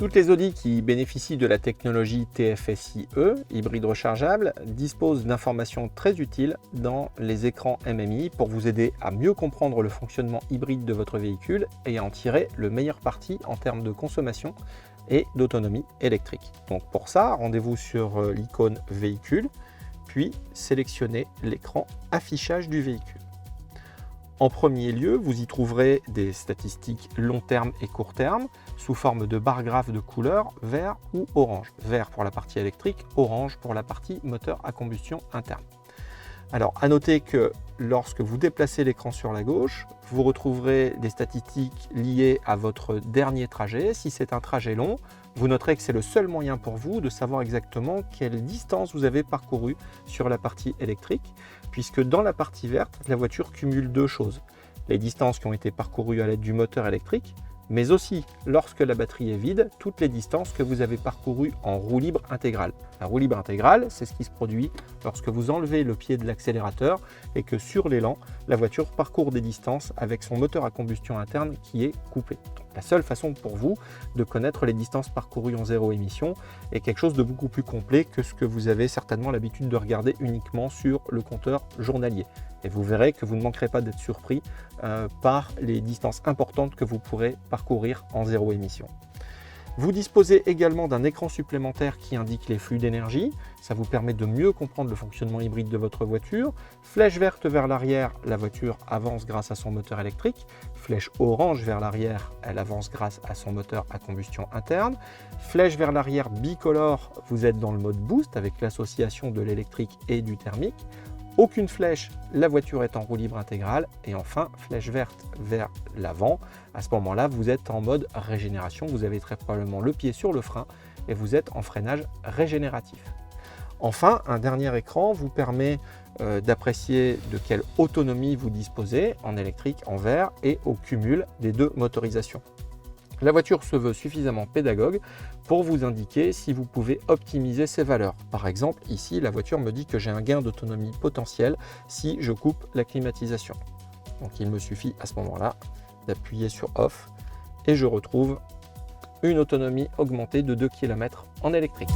Toutes les Audi qui bénéficient de la technologie TFSI-E, hybride rechargeable, disposent d'informations très utiles dans les écrans MMI pour vous aider à mieux comprendre le fonctionnement hybride de votre véhicule et à en tirer le meilleur parti en termes de consommation et d'autonomie électrique. Donc pour ça, rendez-vous sur l'icône véhicule, puis sélectionnez l'écran affichage du véhicule. En premier lieu, vous y trouverez des statistiques long terme et court terme sous forme de barres graphes de couleur vert ou orange. Vert pour la partie électrique, orange pour la partie moteur à combustion interne. Alors, à noter que lorsque vous déplacez l'écran sur la gauche, vous retrouverez des statistiques liées à votre dernier trajet. Si c'est un trajet long, vous noterez que c'est le seul moyen pour vous de savoir exactement quelle distance vous avez parcouru sur la partie électrique, puisque dans la partie verte, la voiture cumule deux choses. Les distances qui ont été parcourues à l'aide du moteur électrique, mais aussi, lorsque la batterie est vide, toutes les distances que vous avez parcourues en roue libre intégrale. La roue libre intégrale, c'est ce qui se produit lorsque vous enlevez le pied de l'accélérateur et que sur l'élan, la voiture parcourt des distances avec son moteur à combustion interne qui est coupé. Donc, la seule façon pour vous de connaître les distances parcourues en zéro émission est quelque chose de beaucoup plus complet que ce que vous avez certainement l'habitude de regarder uniquement sur le compteur journalier. Et vous verrez que vous ne manquerez pas d'être surpris par les distances importantes que vous pourrez parcourir en zéro émission. Vous disposez également d'un écran supplémentaire qui indique les flux d'énergie. Ça vous permet de mieux comprendre le fonctionnement hybride de votre voiture. Flèche verte vers l'arrière, la voiture avance grâce à son moteur électrique. Flèche orange vers l'arrière, elle avance grâce à son moteur à combustion interne. Flèche vers l'arrière bicolore, vous êtes dans le mode boost avec l'association de l'électrique et du thermique. Aucune flèche, la voiture est en roue libre intégrale. Et enfin, flèche verte vers l'avant. À ce moment-là, vous êtes en mode régénération. Vous avez très probablement le pied sur le frein et vous êtes en freinage régénératif. Enfin, un dernier écran vous permet d'apprécier de quelle autonomie vous disposez en électrique, en vert et au cumul des deux motorisations. La voiture se veut suffisamment pédagogue pour vous indiquer si vous pouvez optimiser ses valeurs. Par exemple, ici, la voiture me dit que j'ai un gain d'autonomie potentiel si je coupe la climatisation. Donc il me suffit à ce moment-là d'appuyer sur Off et je retrouve une autonomie augmentée de 2 km en électrique.